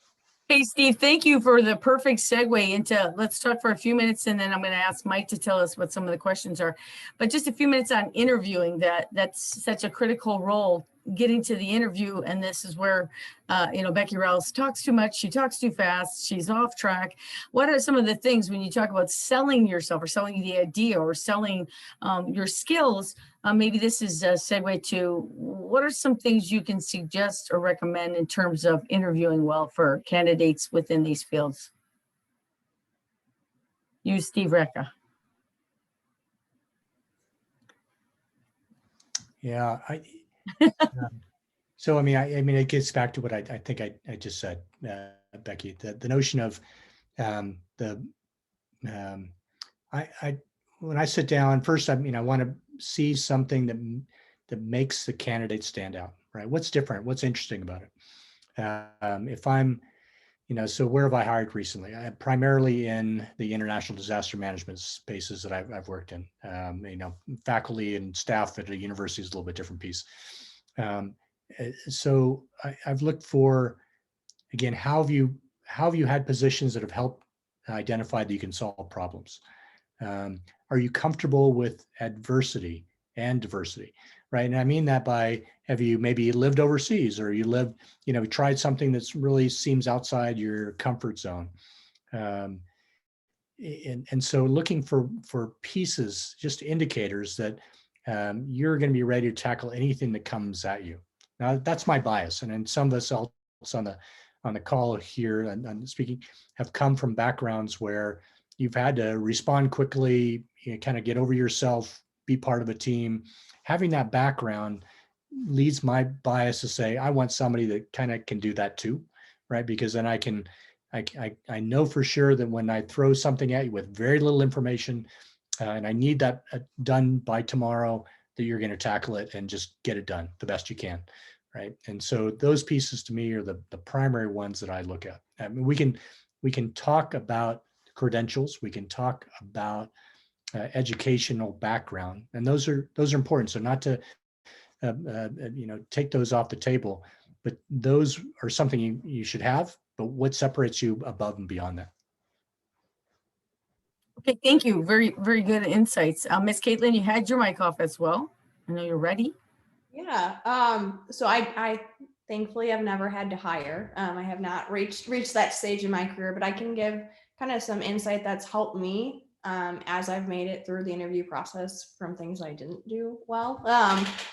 Hey, Steve, thank you for the perfect segue into, let's talk for a few minutes, and then I'm going to ask Mike to tell us what some of the questions are. But just a few minutes on interviewing, that's such a critical role, getting to the interview. And this is where, Becky Rouse talks too much. She talks too fast. She's off track. What are some of the things when you talk about selling yourself or selling the idea or selling your skills? Maybe this is a segue to what are some things you can suggest or recommend in terms of interviewing well for candidates within these fields? You, Steve Recca. So, I mean, it gets back to what I think I just said, Becky, the notion of when I sit down first, I want to see something that makes the candidate stand out, right? What's different? What's interesting about it? If I'm, so where have I hired recently? Primarily in the international disaster management spaces that I've worked in. Faculty and staff at a university is a little bit different piece. So I've looked for, again, how have you had positions that have helped identify that you can solve problems? Are you comfortable with adversity and diversity, right? And I mean that by, have you maybe lived overseas, or tried something that's really seems outside your comfort zone? And so looking for pieces, just indicators that you're going to be ready to tackle anything that comes at you. Now, that's my bias. And then some of us else on the call here and speaking have come from backgrounds where you've had to respond quickly, kind of get over yourself, be part of a team. Having that background leads my bias to say, I want somebody that kind of can do that too, right? Because then I know for sure that when I throw something at you with very little information, and I need that done by tomorrow, that you're going to tackle it and just get it done the best you can, right? And so those pieces to me are the primary ones that I look at. I mean, we can talk about credentials, we can talk about educational background, and those are important. So not to take those off the table, but those are something you should have. But what separates you above and beyond that? Okay, thank you. Very, very good insights. Ms. Kaitlyn, you had your mic off as well. I know you're ready. Yeah. So I thankfully I've never had to hire. I have not reached that stage in my career, but I can give kind of some insight that's helped me as I've made it through the interview process from things I didn't do well.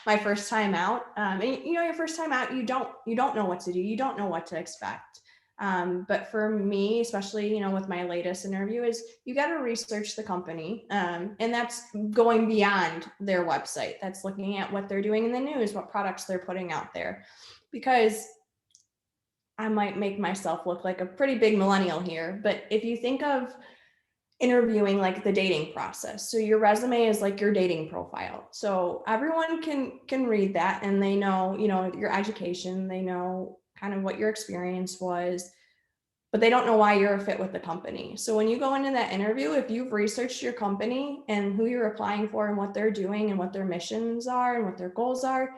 My first time out, and your first time out, you don't know what to do. You don't know what to expect. But for me, especially, with my latest interview, is you got to research the company. And that's going beyond their website. That's looking at what they're doing in the news, what products they're putting out there, because I might make myself look like a pretty big millennial here. But if you think of interviewing like the dating process, so your resume is like your dating profile. So everyone can read that, and they know, your education, they know kind of what your experience was, but they don't know why you're a fit with the company. So when you go into that interview, if you've researched your company and who you're applying for and what they're doing and what their missions are and what their goals are,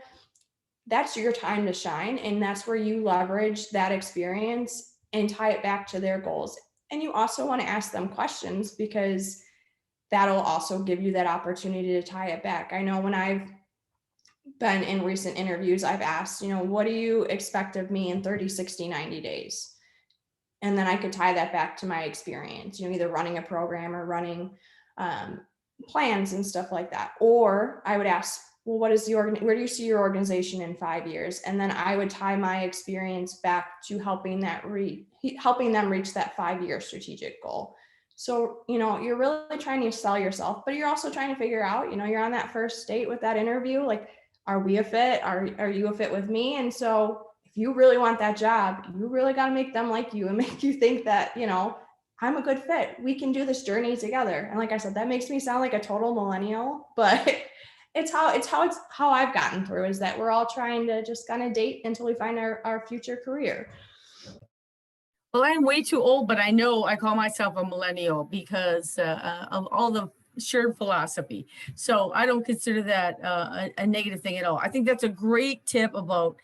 that's your time to shine. And that's where you leverage that experience and tie it back to their goals. And you also want to ask them questions, because that'll also give you that opportunity to tie it back. I know when I've been in recent interviews, I've asked, what do you expect of me in 30, 60, 90 days? And then I could tie that back to my experience, either running a program or running plans and stuff like that. Or I would ask, well, where do you see your organization in 5 years? And then I would tie my experience back to helping them reach that 5-year strategic goal. So, you're really trying to sell yourself, but you're also trying to figure out, you're on that first date with that interview, like, are we a fit? Are you a fit with me? And so if you really want that job, you really got to make them like you and make you think that, I'm a good fit. We can do this journey together. And like I said, that makes me sound like a total millennial, but it's how I've gotten through, is that we're all trying to just kind of date until we find our future career. Well, I'm way too old, but I know I call myself a millennial because of all the shared philosophy. So I don't consider that a negative thing at all. I think that's a great tip about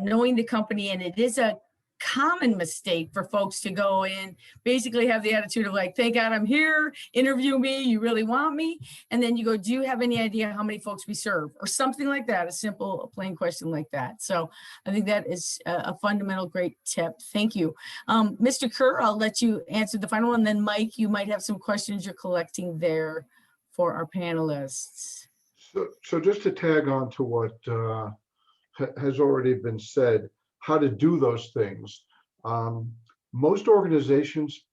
knowing the company. And it is a common mistake for folks to go in, basically have the attitude of like, thank God I'm here, interview me, you really want me? And then you go, do you have any idea how many folks we serve? Or something like that, a simple, plain question like that. So I think that is a fundamental great tip. Thank you. Mr. Kuhr, I'll let you answer the final one. Then Mike, you might have some questions you're collecting there for our panelists. So just to tag on to what has already been said, how to do those things. Most organizations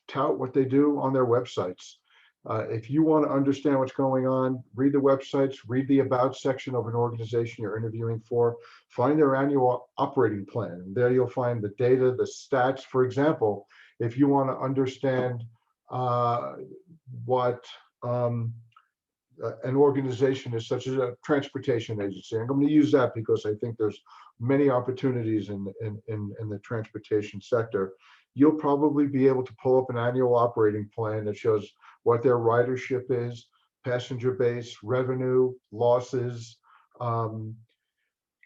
tout what they do on their websites. If you want to understand what's going on, read the websites, read the about section of an organization you're interviewing for, find their annual operating plan. And there you'll find the data, the stats. For example, if you want to understand what an organization is, such as a transportation agency, I'm going to use that because I think there's many opportunities in the transportation sector. You'll probably be able to pull up an annual operating plan that shows what their ridership is, passenger base, revenue, losses,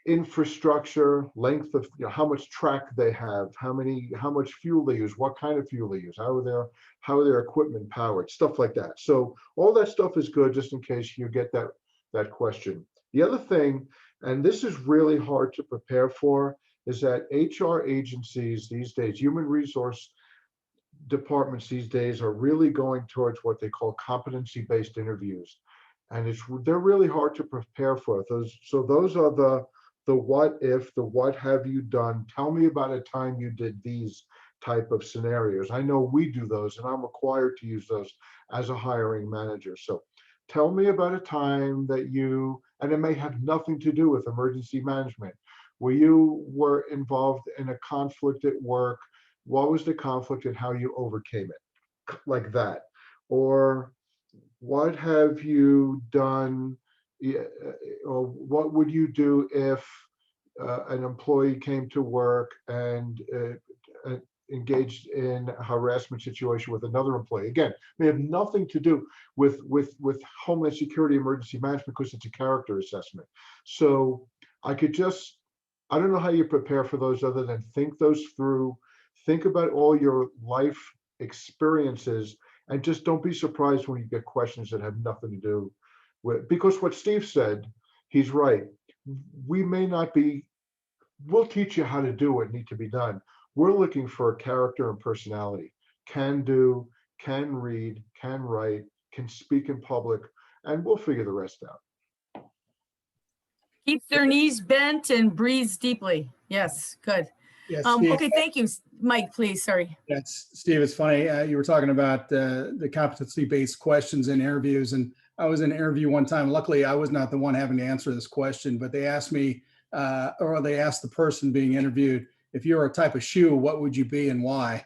infrastructure, length of, how much track they have, how much fuel they use, what kind of fuel they use, how are their equipment powered, stuff like that. So all that stuff is good just in case you get that question. The other thing, and this is really hard to prepare for, is that HR agencies these days, human resource departments these days, are really going towards what they call competency-based interviews. And they're really hard to prepare for. Those are the what if, the what have you done, tell me about a time you did these type of scenarios. I know we do those, and I'm required to use those as a hiring manager. So tell me about a time that and it may have nothing to do with emergency management, where you were involved in a conflict at work. What was the conflict and how you overcame it? Like that. Or what have you done, or what would you do if an employee came to work and engaged in a harassment situation with another employee? Again, may have nothing to do with Homeland Security emergency management because it's a character assessment. So I don't know how you prepare for those other than think those through, think about all your life experiences, and just don't be surprised when you get questions that have nothing to do with, because what Steve said, he's right. We'll teach you how to do what needs to be done. We're looking for character and personality, can do, can read, can write, can speak in public, and we'll figure the rest out. Keep their knees bent and breathe deeply. Yes, good. Yes. Okay, thank you. Mike, please, sorry. Yes, Steve, it's funny. You were talking about the competency-based questions in interviews, and I was in an interview one time. Luckily, I was not the one having to answer this question, but they asked me, or they asked the person being interviewed, if you're a type of shoe, what would you be and why?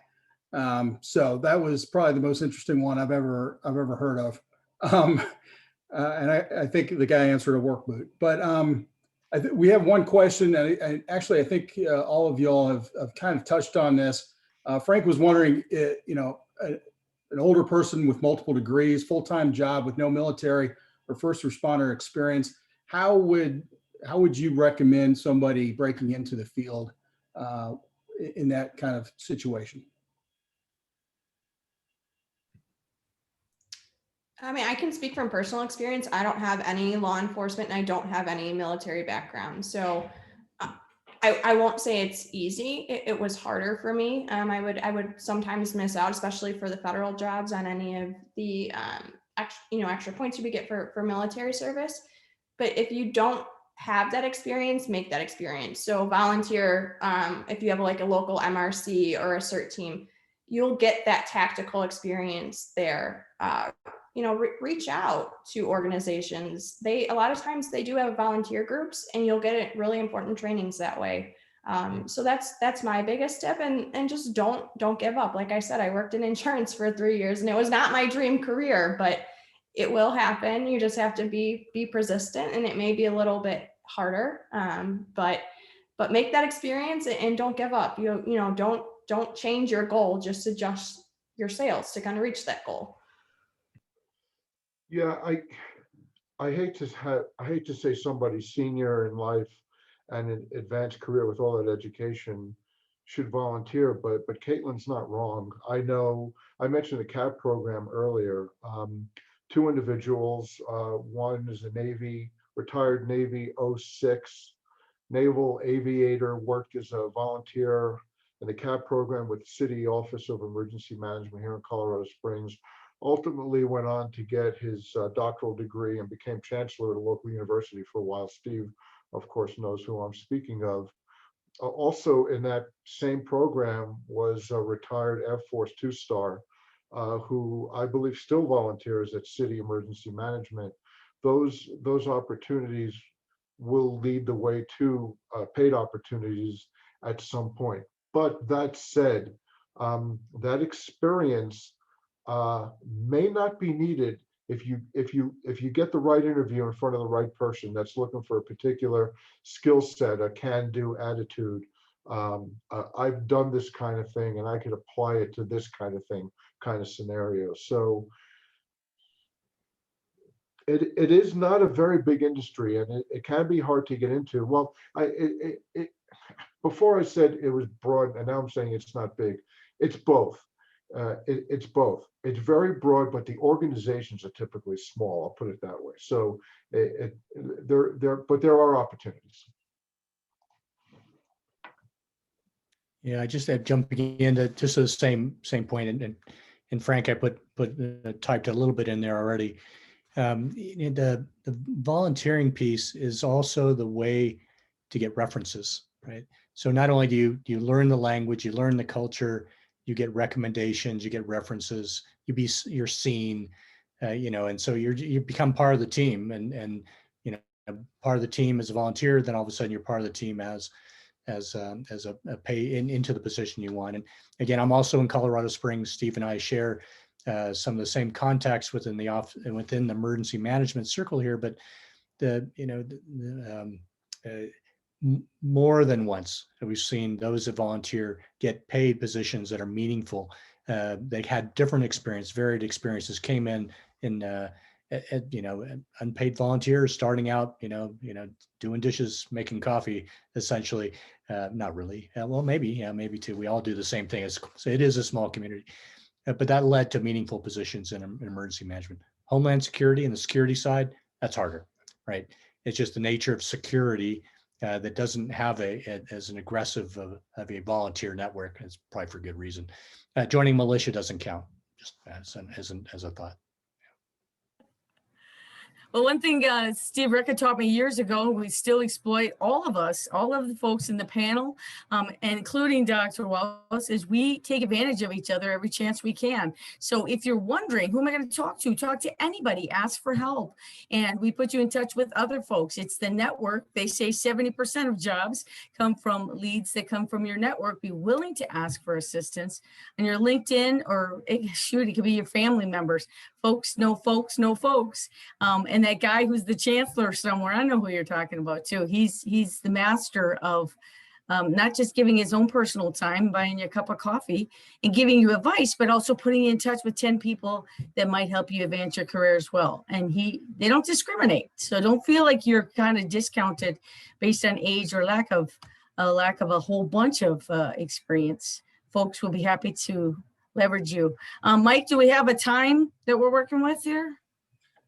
So that was probably the most interesting one I've ever heard of. And I think the guy answered a work boot, but we have one question, and actually I think all of y'all have kind of touched on this. Frank was wondering, an older person with multiple degrees, full-time job with no military or first responder experience, how would you recommend somebody breaking into the field in that kind of situation? I mean, I can speak from personal experience. I don't have any law enforcement and I don't have any military background. So I won't say it's easy. It was harder for me. I would sometimes miss out, especially for the federal jobs, on any of the extra points you would get for military service. But if you don't have that experience, make that experience. So volunteer. If you have like a local MRC or a CERT team, you'll get that tactical experience there. Reach out to organizations. A lot of times they do have volunteer groups, and you'll get really important trainings that way. So that's my biggest tip, and just don't give up. Like I said, I worked in insurance for 3 years, and it was not my dream career, but it will happen. You just have to be persistent, and it may be a little bit harder, but make that experience and don't give up. Don't change your goal, just adjust your sails to kind of reach that goal. Yeah, I hate to say somebody's senior in life and an advanced career with all that education should volunteer, but Kaitlyn's not wrong. I know I mentioned the CAP program earlier. 2 individuals, one is a retired Navy 06 naval aviator, worked as a volunteer in the CAP program with the City Office of Emergency Management here in Colorado Springs. Ultimately went on to get his doctoral degree and became chancellor at a local university for a while. Steve, of course, knows who I'm speaking of. Also in that same program was a retired Air Force 2-star who I believe still volunteers at City Emergency Management. Those opportunities will lead the way to paid opportunities at some point. But that said, that experience may not be needed if you get the right interview in front of the right person that's looking for a particular skill set, a can-do attitude. I've done this kind of thing and I could apply it to this kind of thing, kind of scenario. So it is not a very big industry, and it can be hard to get into. Well, before I said it was broad, and now I'm saying it's not big. It's both. It's both. It's very broad, but the organizations are typically small. I'll put it that way. So there are opportunities. Yeah, I just jumping into just the same point, and Frank, I typed a little bit in there already. The volunteering piece is also the way to get references, right? So not only do you learn the language, you learn the culture, you get recommendations, you get references, you're seen, and so you become part of the team, and part of the team as a volunteer. Then all of a sudden you're part of the team as a pay into the position you want. And again, I'm also in Colorado Springs. Steve and I share some of the same contacts within the emergency management circle here, but more than once we've seen those that volunteer get paid positions that are meaningful. They had different experience, varied experiences, came in unpaid volunteers starting out, doing dishes, making coffee, essentially. Not really. Well, maybe too. We all do the same thing. So it is a small community. But that led to meaningful positions in emergency management. Homeland Security and the security side, that's harder, right? It's just the nature of security that doesn't have as an aggressive of a volunteer network. It's probably for good reason. Joining militia doesn't count, just as a thought. Well, one thing Steve Recca taught me years ago, we still exploit, all of the folks in the panel, including Dr. Wallace, is we take advantage of each other every chance we can. So if you're wondering, who am I going to talk to anybody, ask for help. And we put you in touch with other folks. It's the network. They say 70% of jobs come from leads that come from your network. Be willing to ask for assistance. And your LinkedIn, or it could be your family members. Folks know folks know folks. And that guy who's the chancellor somewhere, I know who you're talking about too. He's the master of not just giving his own personal time, buying you a cup of coffee and giving you advice, but also putting you in touch with 10 people that might help you advance your career as well. And they don't discriminate. So don't feel like you're kind of discounted based on age or lack of a whole bunch of experience. Folks will be happy to leverage you. Mike, do we have a time that we're working with here?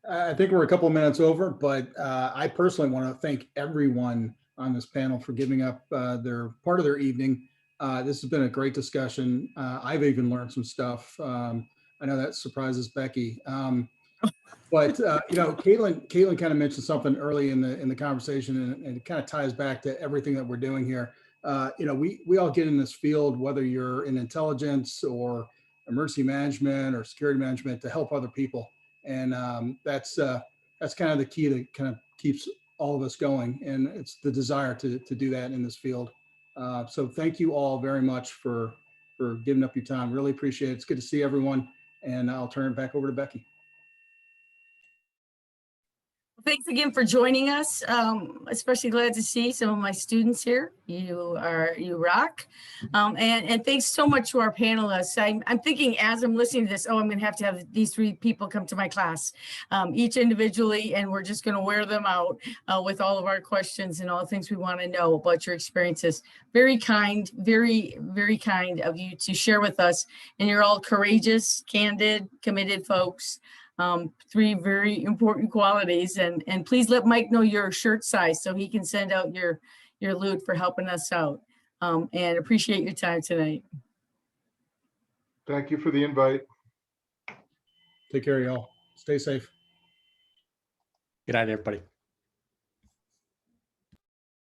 I think we're a couple of minutes over, but I personally want to thank everyone on this panel for giving up their part of their evening. This has been a great discussion. I've even learned some stuff. I know that surprises Becky. But Kaitlyn kind of mentioned something early in the conversation, and it kind of ties back to everything that we're doing here. We all get in this field, whether you're in intelligence or emergency management or security management, to help other people. And that's kind of the key that kind of keeps all of us going. And it's the desire to do that in this field. So thank you all very much for giving up your time. Really appreciate it. It's good to see everyone. And I'll turn it back over to Becky. Thanks again for joining us. Especially glad to see some of my students here. You rock. And thanks so much to our panelists. I'm thinking as I'm listening to this, I'm going to have these 3 people come to my class, each individually, and we're just going to wear them out with all of our questions and all the things we want to know about your experiences. Very kind, very, very kind of you to share with us. And you're all courageous, candid, committed folks. 3 very important qualities, and please let Mike know your shirt size so he can send out your loot for helping us out, and appreciate your time tonight. Thank you for the invite. Take care, y'all. Stay safe. Good night, everybody.